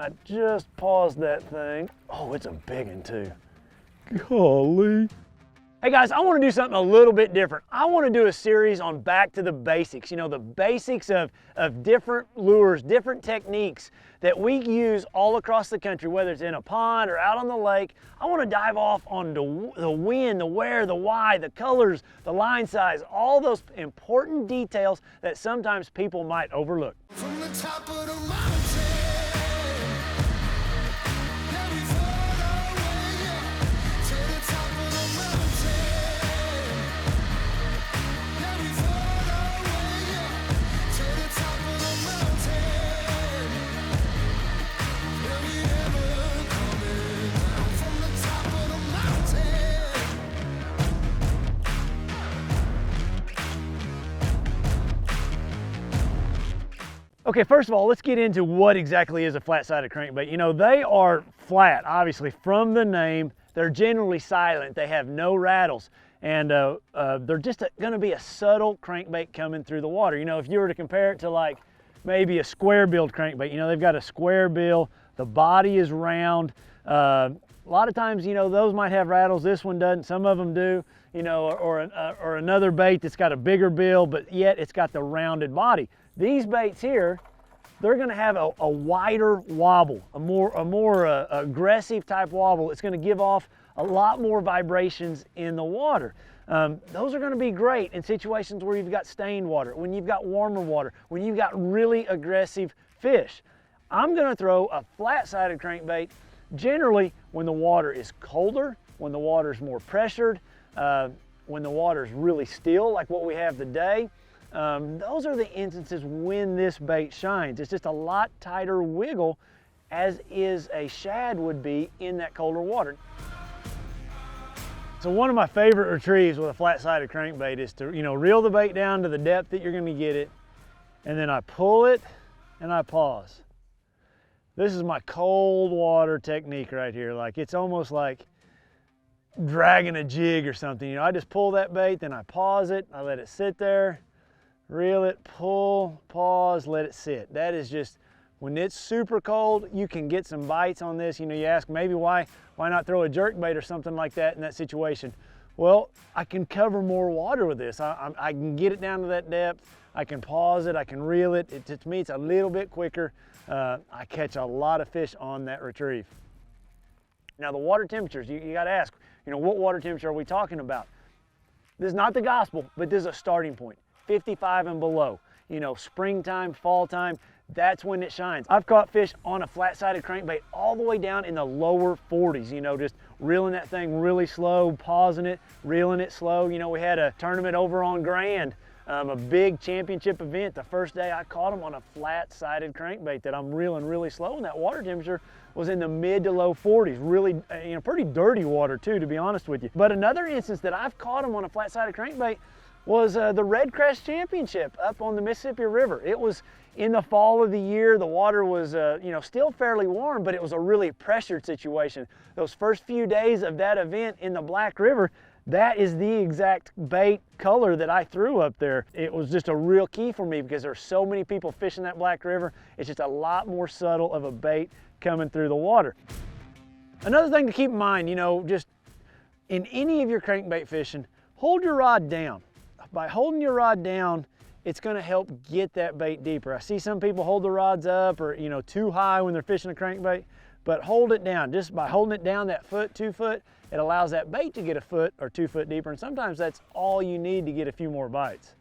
and I just paused that thing. Oh, it's a big one too. Golly. Hey guys, I want to do something a little bit different. I want to do a series on back to the basics. You know, the basics of different lures, different techniques that we use all across the country, whether it's in a pond or out on the lake. I want to dive off on the when, the where, the why, the colors, the line size, all those important details that sometimes people might overlook. From the top of the mountain. Okay, first of all, let's get into what exactly is a flat-sided crankbait. You know, they are flat, obviously, from the name. They're generally silent. They have no rattles, and they're just going to be a subtle crankbait coming through the water. You know, if you were to compare it to like maybe a square-billed crankbait, you know, they've got a square bill, the body is round. A lot of times, you know, those might have rattles. This one doesn't. Some of them do, you know, or another bait that's got a bigger bill, but yet it's got the rounded body. These baits here, they're going to have a wider wobble, a more aggressive type wobble. It's going to give off a lot more vibrations in the water. Those are going to be great in situations where you've got stained water, when you've got warmer water, when you've got really aggressive fish. I'm going to throw a flat-sided crankbait generally when the water is colder, when the water is more pressured, when the water is really still like what we have today. Those are the instances when this bait shines. It's just a lot tighter wiggle, as is a shad would be in that colder water. So one of my favorite retrieves with a flat-sided crankbait is to, you know, reel the bait down to the depth that you're going to get it, and then I pull it and I pause. This is my cold water technique right here. Like, it's almost like dragging a jig or something. You know, I just pull that bait, then I pause it, I let it sit there. Reel it, pull, pause, let it sit. That is just, when it's super cold, you can get some bites on this. You know, you ask maybe why not throw a jerkbait or something like that in that situation? Well, I can cover more water with this. I can get it down to that depth. I can pause it, I can reel it. To me, it's a little bit quicker. I catch a lot of fish on that retrieve. Now the water temperatures, you gotta ask, you know, what water temperature are we talking about? This is not the gospel, but this is a starting point. 55 and below, you know, springtime, fall time, that's when it shines. I've caught fish on a flat-sided crankbait all the way down in the lower 40s, you know, just reeling that thing really slow, pausing it, reeling it slow. You know, we had a tournament over on Grand, a big championship event. The first day I caught them on a flat-sided crankbait that I'm reeling really slow, and that water temperature was in the mid to low 40s. Really, you know, pretty dirty water too, to be honest with you. But another instance that I've caught them on a flat-sided crankbait was the Red Crest Championship up on the Mississippi River. It was in the fall of the year. The water was, you know, still fairly warm, but it was a really pressured situation. Those first few days of that event in the Black River, that is the exact bait color that I threw up there. It was just a real key for me because there's so many people fishing that Black River. It's just a lot more subtle of a bait coming through the water. Another thing to keep in mind, you know, just in any of your crankbait fishing, hold your rod down. By holding your rod down, it's going to help get that bait deeper. I see some people hold the rods up or, you know, too high when they're fishing a crankbait, but hold it down. Just by holding it down that foot, 2 foot, it allows that bait to get a foot or 2 foot deeper, and sometimes that's all you need to get a few more bites.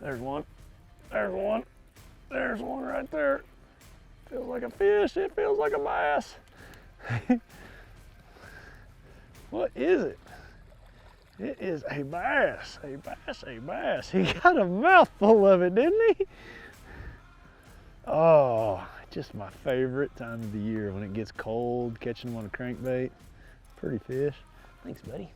There's one, there's one, there's one right there. Feels like a fish, it feels like a bass. What is it? It is a bass, a bass, a bass. He got a mouthful of it, didn't he? Oh, just my favorite time of the year when it gets cold, catching them on a crankbait. Pretty fish. Thanks, buddy.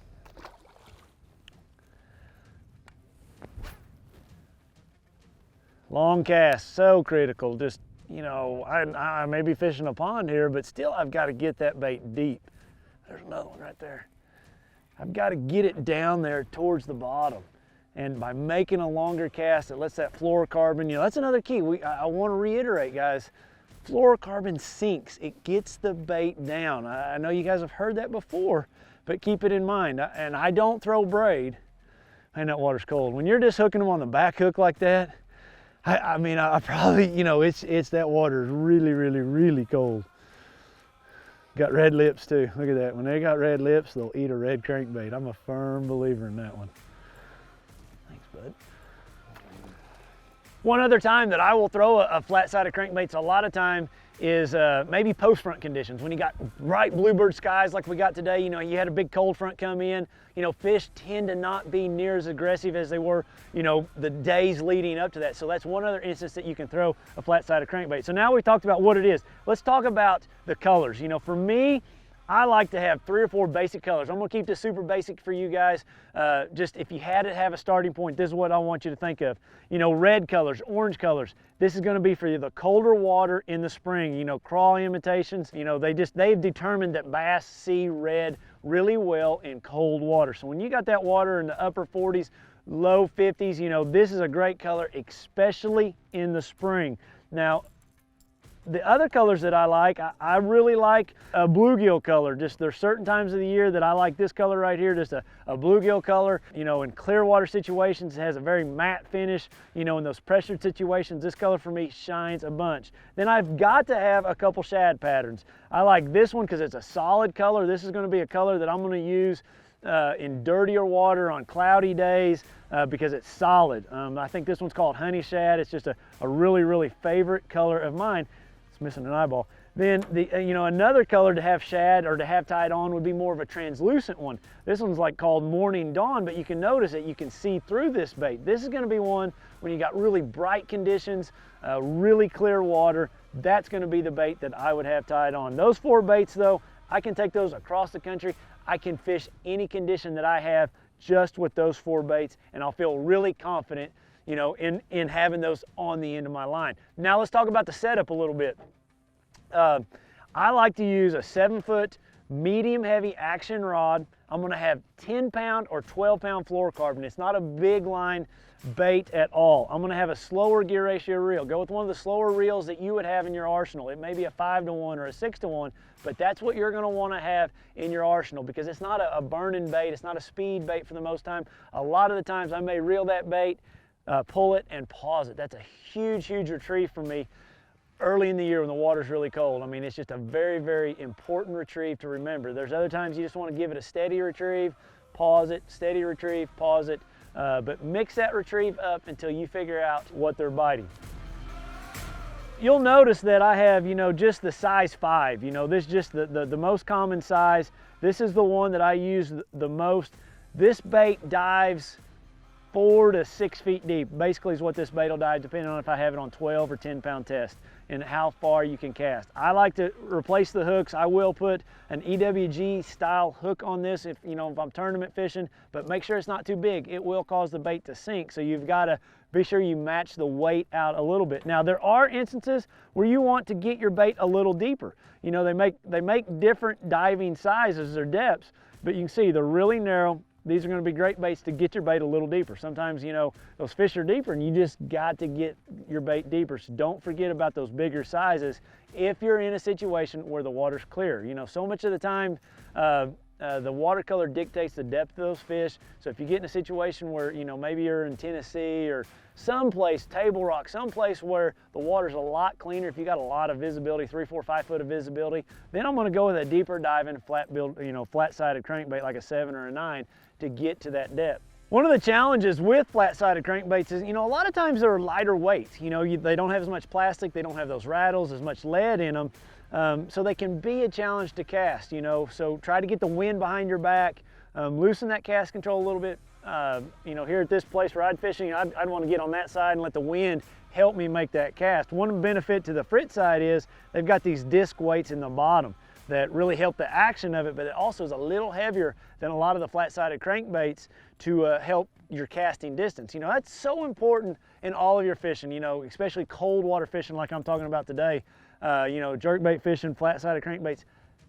Long cast, so critical. Just, you know, I may be fishing a pond here, but still I've got to get that bait deep. There's another one right there. I've got to get it down there towards the bottom. And by making a longer cast, it lets that fluorocarbon, that's another key. I want to reiterate, guys, fluorocarbon sinks. It gets the bait down. I know you guys have heard that before, but keep it in mind. And I don't throw braid. And that water's cold. When you're just hooking them on the back hook like that, I probably, it's that water is really, really, really cold. Got red lips too. Look at that. When they got red lips, they'll eat a red crankbait. I'm a firm believer in that one. Thanks, bud. One other time that I will throw a flat-sided crankbait a lot of time is maybe post-front conditions. When you got bright bluebird skies like we got today, you had a big cold front come in, fish tend to not be near as aggressive as they were, the days leading up to that. So that's one other instance that you can throw a flat-sided crankbait. So now we talked about what it is. Let's talk about the colors. For me, I like to have 3 or 4 basic colors. I'm gonna keep this super basic for you guys. Just if you had to have a starting point, this is what I want you to think of. Red colors, orange colors. This is gonna be for the colder water in the spring. Crawl imitations, they've determined that bass see red really well in cold water. So when you got that water in the upper 40s, low 50s, this is a great color, especially in the spring. Now, the other colors that I like, I really like a bluegill color. Just there's certain times of the year that I like this color right here, just a bluegill color. In clear water situations, it has a very matte finish. In those pressured situations, this color for me shines a bunch. Then I've got to have a couple shad patterns. I like this one because it's a solid color. This is going to be a color that I'm going to use in dirtier water on cloudy days because it's solid. I think this one's called honey shad. It's just a really, really favorite color of mine. Missing an eyeball. Then another color to have shad or to have tied on would be more of a translucent one. This one's called Morning Dawn, but you can notice that you can see through this bait. This is going to be one when you got really bright conditions, really clear water. That's going to be the bait that I would have tied on. Those 4 baits though, I can take those across the country. I can fish any condition that I have just with those 4 baits, and I'll feel really confident in having those on the end of my line. Now let's talk about the setup a little bit. I like to use a 7-foot medium heavy action rod. I'm gonna have 10-pound or 12-pound fluorocarbon. It's not a big line bait at all. I'm gonna have a slower gear ratio reel. Go with one of the slower reels that you would have in your arsenal. It may be a 5-to-1 or a 6-to-1, but that's what you're gonna wanna have in your arsenal because it's not a burning bait. It's not a speed bait for the most time. A lot of the times I may reel that bait, pull it and pause it. That's a huge, huge retrieve for me early in the year when the water's really cold. It's just a very, very important retrieve to remember. There's other times you just want to give it a steady retrieve, pause it, steady retrieve, pause it, but mix that retrieve up until you figure out what they're biting. You'll notice that I have, just the size 5. This is just the most common size. This is the one that I use the most. This bait dives 4 to 6 feet deep, basically is what this bait will dive, depending on if I have it on 12 or 10-pound test and how far you can cast. I like to replace the hooks. I will put an EWG style hook on this if I'm tournament fishing, but make sure it's not too big. It will cause the bait to sink, so you've got to be sure you match the weight out a little bit. Now there are instances where you want to get your bait a little deeper. They make different diving sizes or depths, but you can see they're really narrow. These are going to be great baits to get your bait a little deeper. Sometimes, those fish are deeper and you just got to get your bait deeper. So don't forget about those bigger sizes if you're in a situation where the water's clear. So much of the time, the watercolor dictates the depth of those fish. So if you get in a situation where, maybe you're in Tennessee or someplace, Table Rock, someplace where the water's a lot cleaner, if you got a lot of visibility, 3, 4, 5 foot of visibility, then I'm going to go with a deeper diving flat-sided crankbait like a 7 or a 9 to get to that depth. One of the challenges with flat-sided crankbaits is, a lot of times they're lighter weights. They don't have as much plastic, they don't have those rattles, as much lead in them, so they can be a challenge to cast. So try to get the wind behind your back, loosen that cast control a little bit. Here at this place where I'd fishing, I'd want to get on that side and let the wind help me make that cast. One benefit to the Fritz side is they've got these disc weights in the bottom that really help the action of it, but it also is a little heavier than a lot of the flat-sided crankbaits to help your casting distance. That's so important in all of your fishing, especially cold water fishing like I'm talking about today. Jerkbait fishing, flat-sided crankbaits.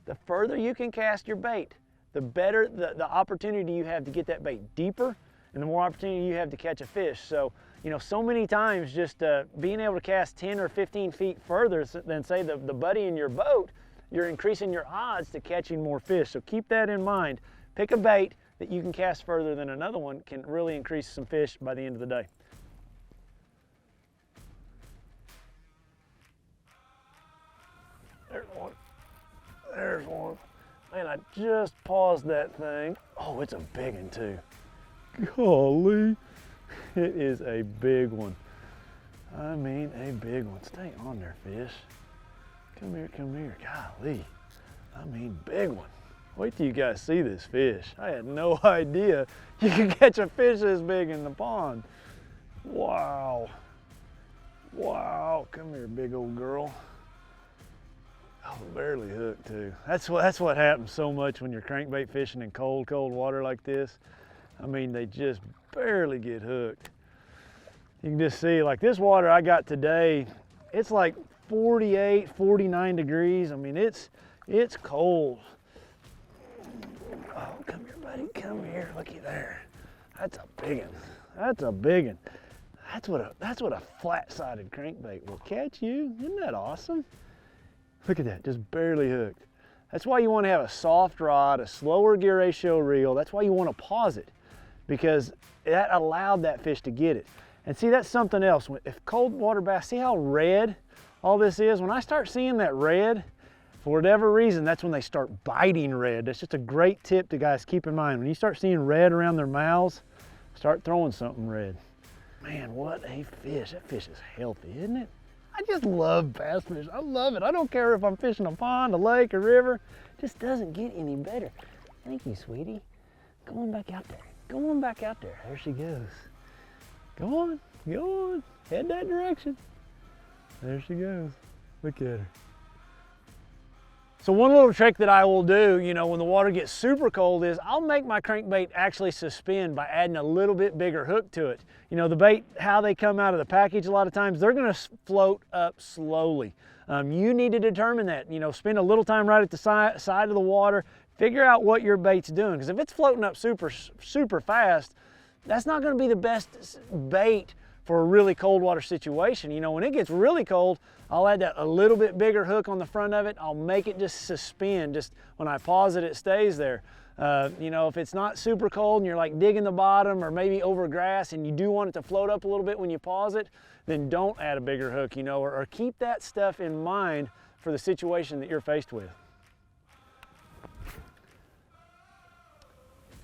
The further you can cast your bait, the better the opportunity you have to get that bait deeper, and the more opportunity you have to catch a fish. So, you know, so many times just being able to cast 10 or 15 feet further than, say, the buddy in your boat, you're increasing your odds to catching more fish. So keep that in mind. Pick a bait that you can cast further than another one can really increase some fish by the end of the day. There's one. There's one. Man, I just paused that thing. Oh, it's a big one too. Golly, it is a big one. I mean, a big one. Stay on there, fish. Come here, come here. Golly, I mean, big one. Wait till you guys see this fish. I had no idea you could catch a fish this big in the pond. Wow. Wow, come here, big old girl. Oh, barely hooked too. That's what happens so much when you're crankbait fishing in cold water like this. I mean, they just barely get hooked. You can just see, like this water I got today, it's like 48, 49 degrees. I mean, it's cold. Oh, come here, buddy, come here, looky there. That's a big one. That's a big one. That's what a flat-sided crankbait will catch you. Isn't that awesome? Look at that, just barely hooked. That's why you want to have a soft rod, a slower gear ratio reel. That's why you want to pause it, because that allowed that fish to get it. And see, that's something else. If cold water bass, see how red all this is? When I start seeing that red, for whatever reason, that's when they start biting red. That's just a great tip to guys keep in mind. When you start seeing red around their mouths, start throwing something red. Man, what a fish. That fish is healthy, isn't it? I just love bass fish. I love it. I don't care if I'm fishing a pond, a lake, a river. It just doesn't get any better. Thank you, sweetie. Go on back out there. Go on back out there. There she goes. Go on, go on. Head that direction. There she goes. Look at her. So one little trick that I will do, you know, when the water gets super cold is I'll make my crankbait actually suspend by adding a little bit bigger hook to it. You know, the bait, how they come out of the package a lot of times, they're gonna float up slowly. You need to determine that. You know, spend a little time right at the side of the water, figure out what your bait's doing. Because if it's floating up super fast, that's not gonna be the best bait for a really cold water situation. You know, when it gets really cold, I'll add a little bit bigger hook on the front of it. I'll make it just suspend. Just when I pause it, it stays there. You know, if it's not super cold and you're like digging the bottom or maybe over grass and you do want it to float up a little bit when you pause it, then don't add a bigger hook, you know, or keep that stuff in mind for the situation that you're faced with.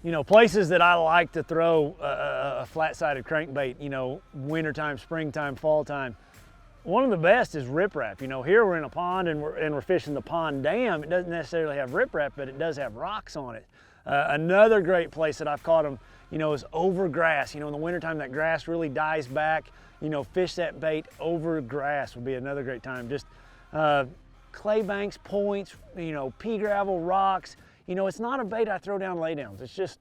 You know, places that I like to throw a flat-sided crankbait, you know, wintertime, springtime, fall time, one of the best is riprap. You know, here we're in a pond and we're fishing the pond dam. It doesn't necessarily have riprap, but it does have rocks on it. Another great place that I've caught them, you know, is over grass. You know, in the wintertime, that grass really dies back. You know, fish that bait over grass would be another great time. Just clay banks, points, you know, pea gravel, rocks. You know, it's not a bait I throw down laydowns. It's just,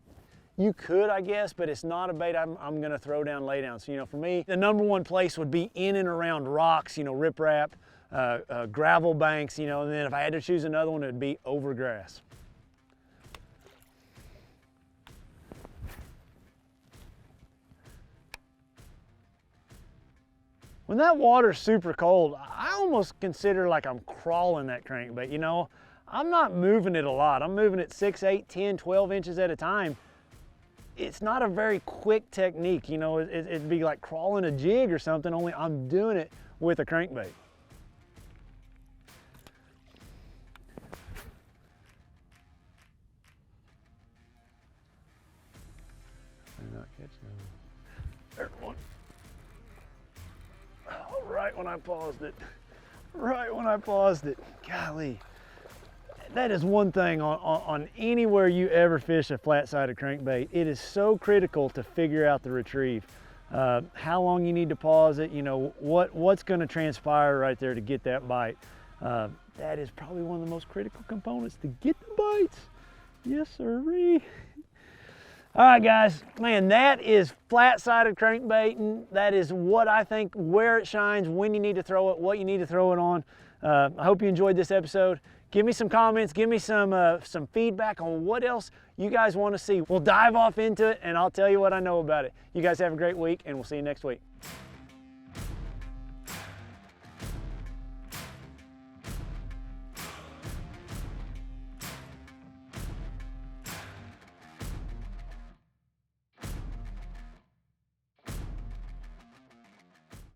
you could, I guess, but it's not a bait I'm gonna throw down laydowns. So, you know, for me, the number one place would be in and around rocks, you know, riprap, gravel banks, you know, and then if I had to choose another one, it'd be over grass. When that water's super cold, I almost consider like I'm crawling that crankbait, you know. I'm not moving it a lot. I'm moving it 6, 8, 10, 12 inches at a time. It's not a very quick technique, you know. It'd be like crawling a jig or something, only I'm doing it with a crankbait. I'm not catching them. There's one. Oh, right when I paused it. Right when I paused it. Golly. That is one thing on anywhere you ever fish a flat-sided crankbait. It is so critical to figure out the retrieve. How long you need to pause it, you know, what's gonna transpire right there to get that bite. That is probably one of the most critical components to get the bites. Yes, sirree. All right, guys, man, that is flat-sided crankbaiting. That is what I think, where it shines, when you need to throw it, what you need to throw it on. I hope you enjoyed this episode. Give me some comments, give me some feedback on what else you guys want to see. We'll dive off into it and I'll tell you what I know about it. You guys have a great week and we'll see you next week.